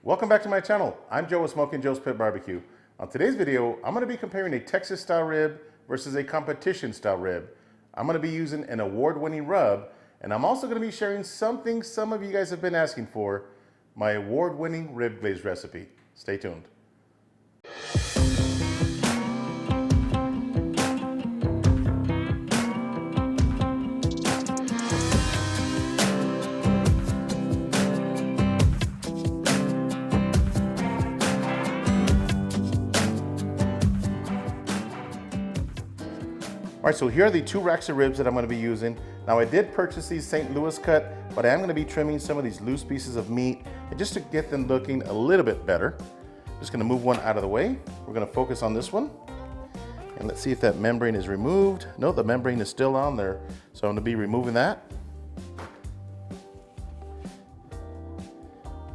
Welcome back to my channel. I'm Joe with Smokin Joe's Pit Barbecue. On today's video, I'm going to be comparing a Texas style rib versus a competition style rib. I'm going to be using an award-winning rub, and I'm also going to be sharing something some of you guys have been asking for, my award-winning rib glaze recipe. Stay tuned. All right, so here are the 2 racks of ribs that I'm going to be using. Now I did purchase these St. Louis cut, but I am going to be trimming some of these loose pieces of meat and just to get them looking a little bit better. Just going to move one out of the way. We're going to focus on this one. And let's see if that membrane is removed. No, the membrane is still on there. So I'm going to be removing that.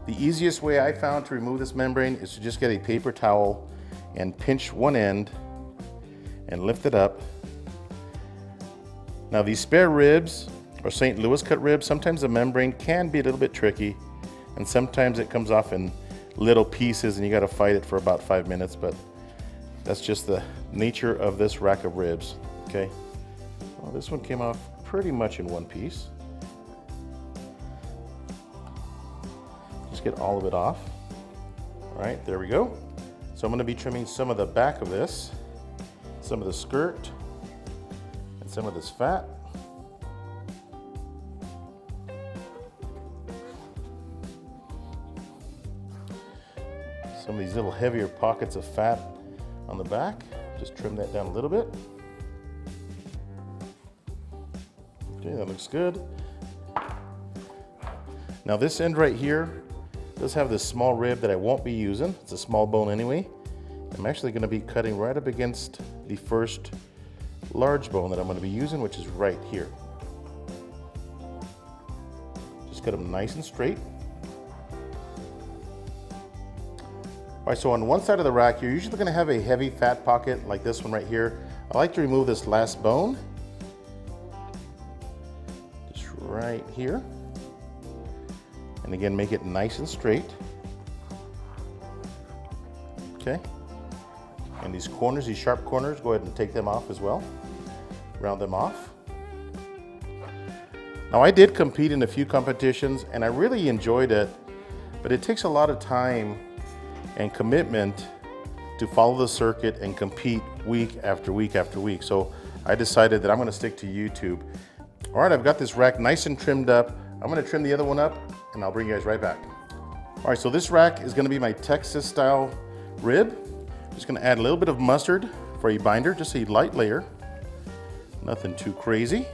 The easiest way I found to remove this membrane is to just get a paper towel and pinch one end and lift it up. Now these spare ribs or St. Louis cut ribs, sometimes the membrane can be a little bit tricky and sometimes it comes off in little pieces and you got to fight it for about 5 minutes, but that's just the nature of this rack of ribs. Okay, well, this one came off pretty much in one piece. Just get all of it off. All right, there we go. So I'm going to be trimming some of the back of this, some of the skirt, some of this fat. Some of these little heavier pockets of fat on the back. Just trim that down a little bit. Okay, that looks good. Now this end right here does have this small rib that I won't be using. It's a small bone anyway. I'm actually going to be cutting right up against the first large bone that I'm going to be using, which is right here. Just cut them nice and straight. All right, so on one side of the rack, you're usually going to have a heavy fat pocket like this one right here. I like to remove this last bone, just right here. And again, make it nice and straight. Okay. And these corners, these sharp corners, go ahead and take them off as well. Round them off. Now I did compete in a few competitions and I really enjoyed it, but it takes a lot of time and commitment to follow the circuit and compete week after week after week. So I decided that I'm going to stick to YouTube. All right, I've got this rack nice and trimmed up. I'm going to trim the other one up and I'll bring you guys right back. All right, so this rack is going to be my Texas style rib. Just going to add a little bit of mustard for a binder, just a light layer. Nothing too crazy.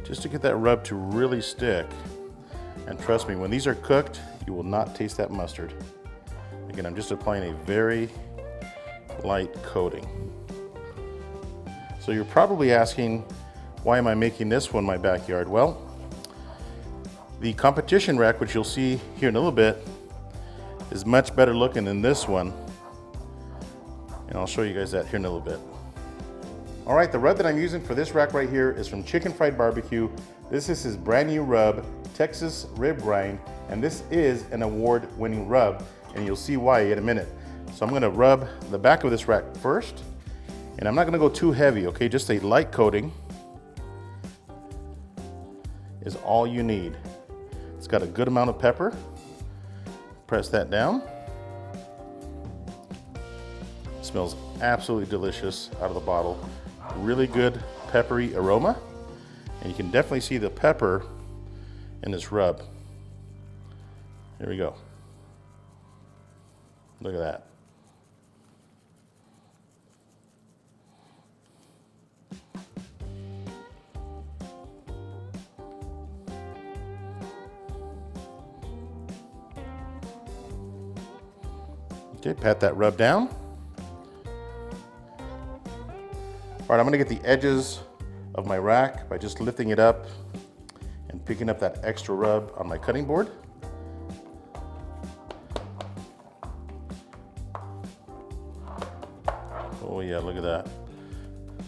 Just to get that rub to really stick. And trust me, when these are cooked, you will not taste that mustard. Again, I'm just applying a very light coating. So you're probably asking, why am I making this one my backyard? Well, the competition rack, which you'll see here in a little bit, is much better looking than this one. And I'll show you guys that here in a little bit. All right, the rub that I'm using for this rack right here is from Chicken Fried Barbecue. This is his brand new rub, Texas Rib Grind, and this is an award-winning rub, and you'll see why in a minute. So I'm gonna rub the back of this rack first, and I'm not gonna go too heavy, okay? Just a light coating is all you need. It's got a good amount of pepper. Press that down. It smells absolutely delicious out of the bottle. Really good peppery aroma. And you can definitely see the pepper in this rub. Here we go. Look at that. Okay, pat that rub down. All right, I'm gonna get the edges of my rack by just lifting it up and picking up that extra rub on my cutting board. Oh yeah, look at that.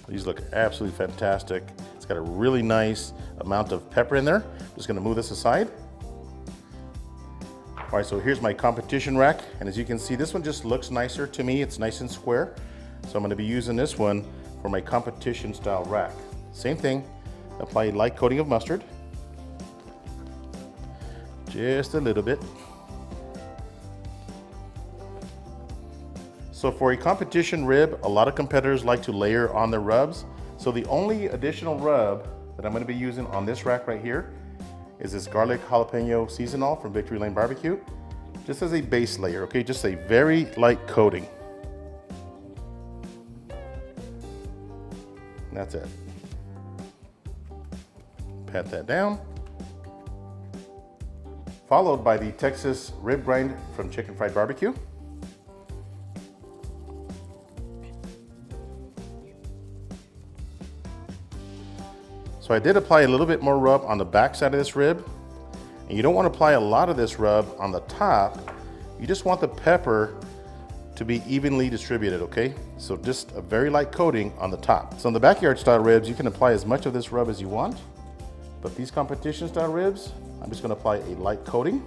These look absolutely fantastic. It's got a really nice amount of pepper in there. I'm just gonna move this aside. All right, so here's my competition rack, and as you can see, this one just looks nicer to me. It's nice and square, so I'm going to be using this one for my competition style rack. Same thing, apply a light coating of mustard, just a little bit. So for a competition rib, a lot of competitors like to layer on their rubs. So the only additional rub that I'm going to be using on this rack right here is this garlic jalapeno seasonal from Victory Lane Barbecue, just as a base layer, okay? Just a very light coating. And that's it. Pat that down. Followed by the Texas rib grind from Chicken Fried Barbecue. So I did apply a little bit more rub on the back side of this rib, and you don't want to apply a lot of this rub on the top. You just want the pepper to be evenly distributed, okay? So just a very light coating on the top. So on the backyard style ribs, you can apply as much of this rub as you want, but these competition style ribs, I'm just going to apply a light coating.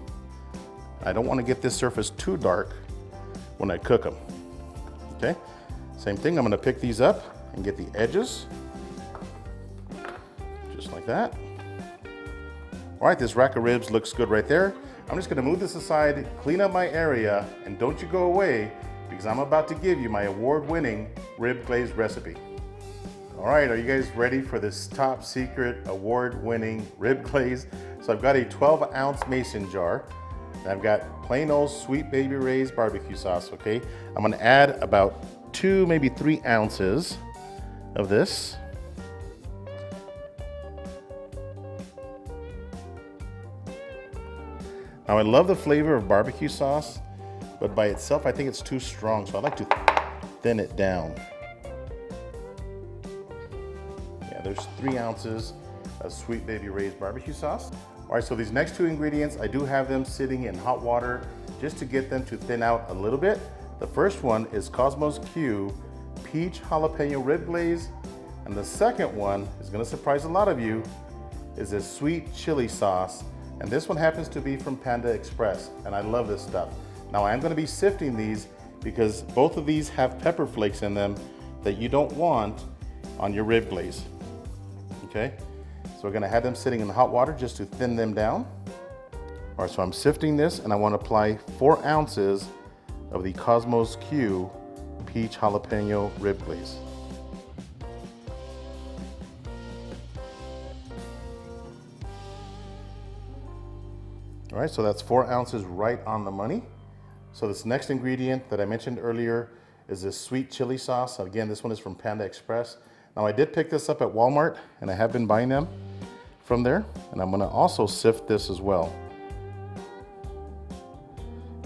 I don't want to get this surface too dark when I cook them, okay? Same thing, I'm going to pick these up and get the edges. Just like that. All right, this rack of ribs looks good right there. I'm just gonna move this aside, clean up my area, and don't you go away because I'm about to give you my award-winning rib glaze recipe. All right, are you guys ready for this top secret award-winning rib glaze? So I've got a 12-ounce mason jar, and I've got plain old Sweet Baby Ray's barbecue sauce, okay? I'm gonna add about 2, maybe 3 ounces of this. Now I love the flavor of barbecue sauce, but by itself I think it's too strong, so I like to thin it down. Yeah, there's 3 ounces of Sweet Baby Ray's barbecue sauce. All right, so these next 2 ingredients, I do have them sitting in hot water just to get them to thin out a little bit. The first one is Cosmos Q Peach Jalapeno Rib Glaze, and the second one is gonna surprise a lot of you, is this sweet chili sauce. And this one happens to be from Panda Express, and I love this stuff. Now I am going to be sifting these because both of these have pepper flakes in them that you don't want on your rib glaze, okay? So we're going to have them sitting in hot water just to thin them down. All right, so I'm sifting this, and I want to apply 4 ounces of the Cosmos Q Peach Jalapeno Rib Glaze. All right, so that's 4 ounces right on the money. So this next ingredient that I mentioned earlier is this sweet chili sauce. Again, this one is from Panda Express. Now I did pick this up at Walmart, and I have been buying them from there. And I'm gonna also sift this as well.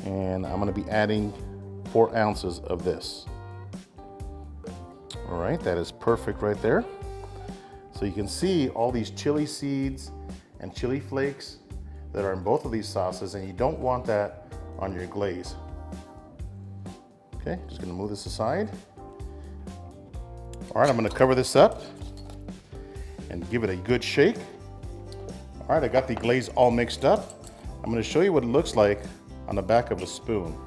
And I'm gonna be adding 4 ounces of this. All right, that is perfect right there. So you can see all these chili seeds and chili flakes that are in both of these sauces, and you don't want that on your glaze. Okay, just gonna move this aside. All right, I'm gonna cover this up and give it a good shake. All right, I got the glaze all mixed up. I'm gonna show you what it looks like on the back of a spoon.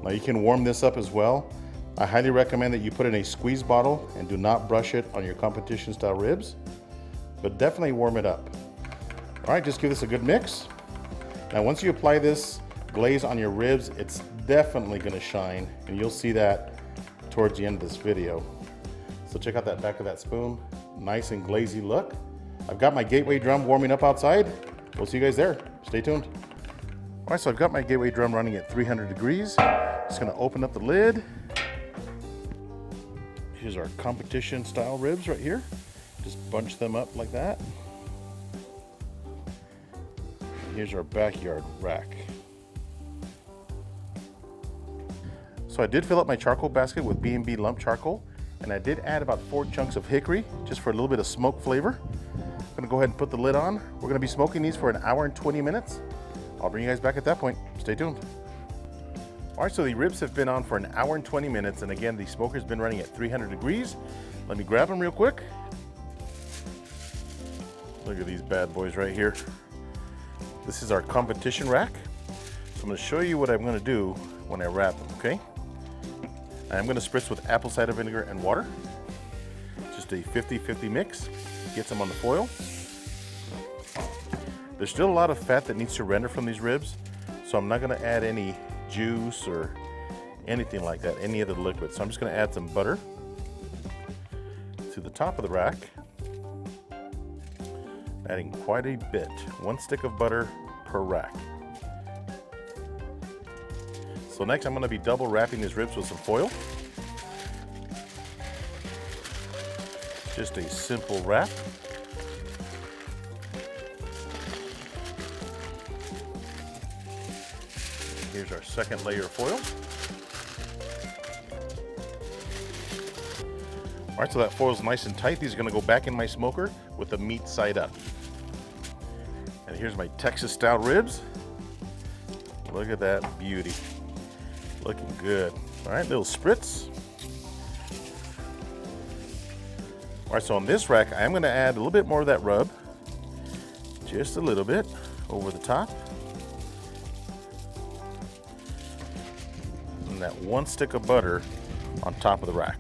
Now you can warm this up as well. I highly recommend that you put it in a squeeze bottle and do not brush it on your competition style ribs, but definitely warm it up. All right, just give this a good mix. Now, once you apply this glaze on your ribs, it's definitely gonna shine, and you'll see that towards the end of this video. So check out that back of that spoon. Nice and glazy look. I've got my gateway drum warming up outside. We'll see you guys there. Stay tuned. All right, so I've got my gateway drum running at 300 degrees. Just gonna open up the lid. Here's our competition style ribs right here. Just bunch them up like that. And here's our backyard rack. So I did fill up my charcoal basket with B&B lump charcoal, and I did add about 4 chunks of hickory just for a little bit of smoke flavor. I'm gonna go ahead and put the lid on. We're gonna be smoking these for an hour and 20 minutes. I'll bring you guys back at that point. Stay tuned. All right, so the ribs have been on for an hour and 20 minutes, and again, the smoker's been running at 300 degrees. Let me grab them real quick. Look at these bad boys right here. This is our competition rack. So I'm going to show you what I'm going to do when I wrap them, okay? I'm going to spritz with apple cider vinegar and water. Just a 50-50 mix. Gets them on the foil. There's still a lot of fat that needs to render from these ribs, so I'm not going to add any juice or anything like that, any other liquid. So I'm just going to add some butter to the top of the rack, adding quite a bit. 1 stick of butter per rack. So next I'm going to be double wrapping these ribs with some foil. Just a simple wrap. Here's our second layer of foil. All right, so that foil is nice and tight. These are going to go back in my smoker with the meat side up. And here's my Texas style ribs. Look at that beauty. Looking good. All right, little spritz. All right, so on this rack, I'm going to add a little bit more of that rub. Just a little bit over the top. And that 1 stick of butter on top of the rack.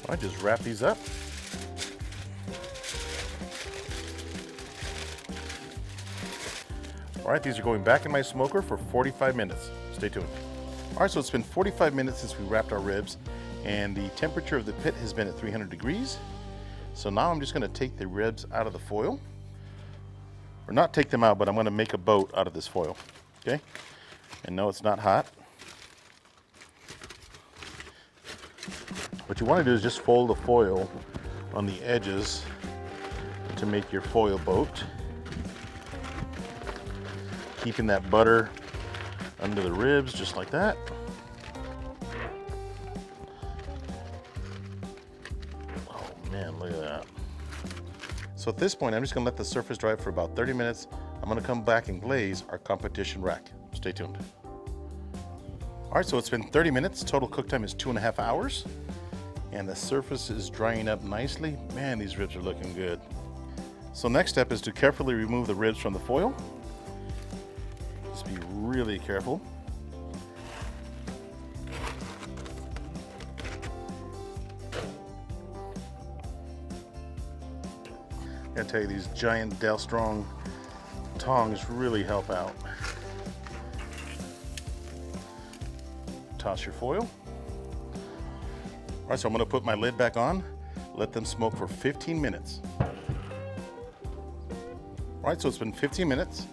All right, just wrap these up. All right, these are going back in my smoker for 45 minutes. Stay tuned. All right, so it's been 45 minutes since we wrapped our ribs, and the temperature of the pit has been at 300 degrees. So now I'm just gonna take the ribs out of the foil. Or not take them out, but I'm gonna make a boat out of this foil, okay? And no, it's not hot. What you wanna do is just fold the foil on the edges to make your foil boat. Keeping that butter under the ribs, just like that. Oh man, look at that. So at this point, I'm just gonna let the surface dry for about 30 minutes. I'm gonna come back and glaze our competition rack. Stay tuned. All right, so it's been 30 minutes. Total cook time is 2.5 hours. And the surface is drying up nicely. Man, these ribs are looking good. So next step is to carefully remove the ribs from the foil. Just be really careful. I gotta tell you, these giant Dell Strong tongs really help out. Toss your foil. All right, so I'm gonna put my lid back on, let them smoke for 15 minutes. All right, so it's been 15 minutes.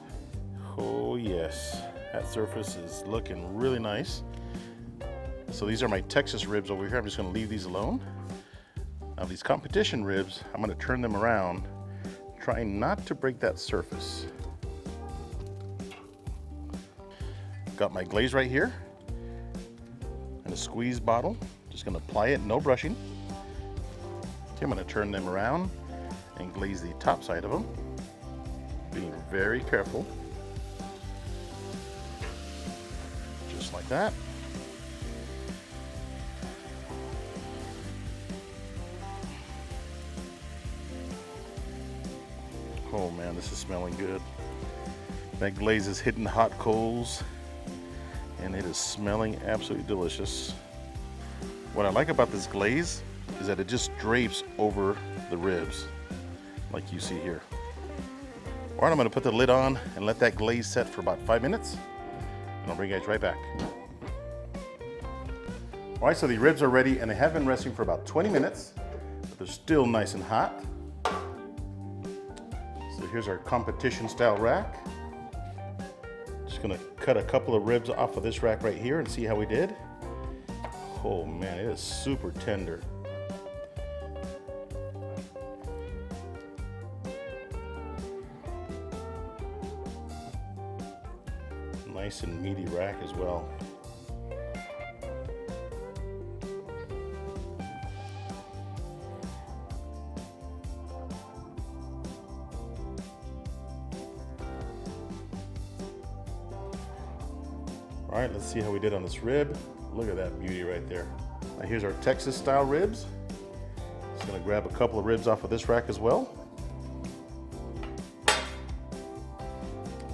Oh yes, that surface is looking really nice. So these are my Texas ribs over here. I'm just gonna leave these alone. Now these competition ribs, I'm gonna turn them around, trying not to break that surface. Got my glaze right here, and a squeeze bottle. Just gonna apply it, no brushing. Okay, I'm gonna turn them around and glaze the top side of them, being very careful. Just like that. Oh man, this is smelling good. That glaze is hitting hot coals, and it is smelling absolutely delicious. What I like about this glaze is that it just drapes over the ribs, like you see here. All right, I'm gonna put the lid on and let that glaze set for about 5 minutes, and I'll bring you guys right back. All right, so the ribs are ready, and they have been resting for about 20 minutes, but they're still nice and hot. So here's our competition style rack. Just gonna cut a couple of ribs off of this rack right here and see how we did. Oh man, it is super tender. Nice and meaty rack as well. All right, let's see how we did on this rib. Look at that beauty right there. Now here's our Texas style ribs. Just gonna grab a couple of ribs off of this rack as well.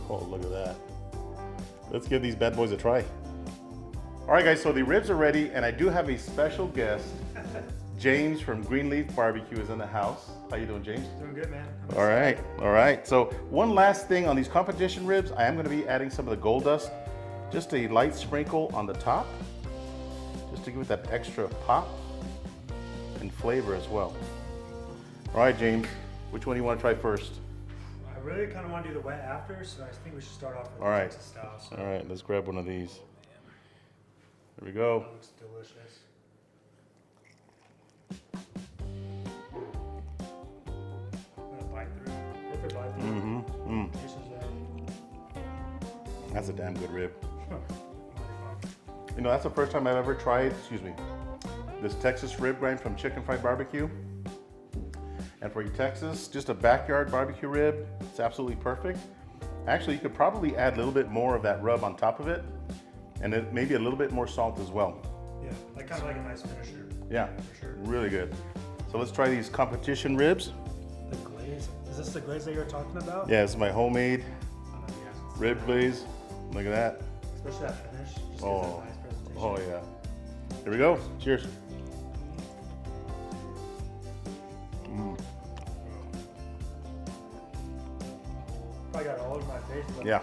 Oh, look at that. Let's give these bad boys a try. All right, guys, so the ribs are ready, and I do have a special guest. James from Greenleaf Barbecue is in the house. How you doing, James? Doing good, man. All right, all right. So one last thing on these competition ribs, I am gonna be adding some of the gold dust, just a light sprinkle on the top, just to give it that extra pop and flavor as well. All right, James, which one do you want to try first? I really kind of want to do the wet after, so I think we should start off with All right. Texas style. So All right, let's grab one of these. There we go. that looks delicious. I'm gonna bite through. Perfect bite through. Mm-hmm. This is That's a damn good rib. mighty You know, that's the first time I've ever tried, excuse me, this Texas rib grind from Chicken Fried Barbecue. And for you Texas, just a backyard barbecue rib, it's absolutely perfect. Actually, you could probably add a little bit more of that rub on top of it, and then maybe a little bit more salt as well. yeah, like kind of like a nice finisher. Yeah, For sure. really good. So let's try these competition ribs. The glaze. Is this the glaze that you were talking about? Yeah, it's my homemade I don't know if you guys can see rib that. glaze. Look at that. Especially that finish. Just gives it Oh, a nice presentation. oh yeah. Here we go. Cheers. Probably got all over my face. But Yeah.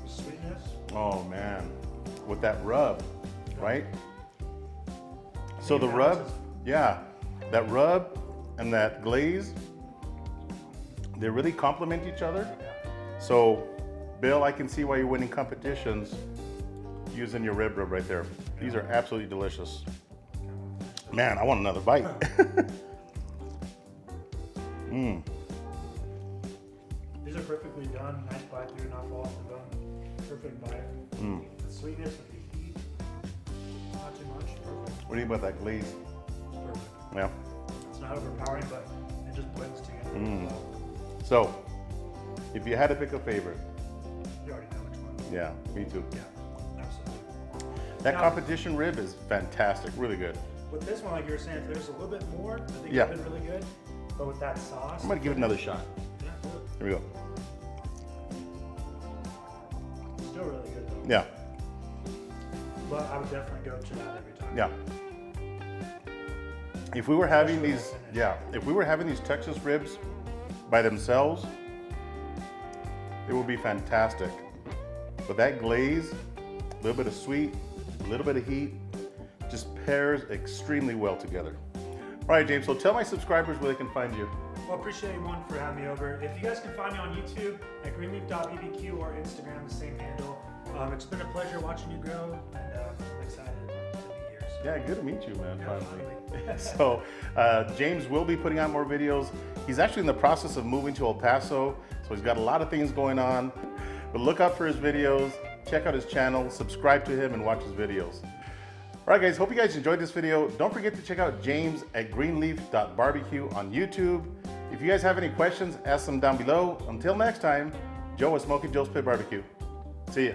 the sweetness. Oh man, with that rub, right? So the Any rub, balances? yeah, that rub and that glaze, they really complement each other. So, Bill, I can see why you're winning competitions using your rib right there. These are absolutely delicious. Man, I want another bite. These are perfectly done. Nice bite through, not fall off the bone. Perfect bite. The sweetness of the heat. Not too much. Perfect. What do you think about that glaze? It's perfect. Yeah. It's not overpowering, but it just blends together. Well, So, if you had to pick a favorite, you already know which one. yeah, me too. Yeah, absolutely. That Now- competition rib is fantastic, really good. With this one, like you were saying, if there's a little bit more, I think Yeah. it would have been really good. But with that sauce, I'm gonna give it another shot. yeah, do it. Here we go. Still really good though. Yeah, But I would definitely go to that every time. yeah. If we were having Especially these, the finish. yeah, if we were having these Texas ribs by themselves, it would be fantastic. But that glaze, a little bit of sweet, a little bit of heat, just pairs extremely well together. All right, James, so tell my subscribers where they can find you. Well, appreciate you one for having me over. If you guys can find me on YouTube at greenleaf.bbq or Instagram, the same handle. It's been a pleasure watching you grow, and I'm excited to be here. So. Yeah, good to meet you, man, Yeah, finally. So, James will be putting out more videos. He's actually in the process of moving to El Paso, so he's got a lot of things going on. But look out for his videos, check out his channel, subscribe to him, and watch his videos. All right, guys, hope you guys enjoyed this video. Don't forget to check out James at greenleaf.barbecue on YouTube. If you guys have any questions, ask them down below. Until next time, Joe with Smokin Joe's Pit Barbecue. See ya.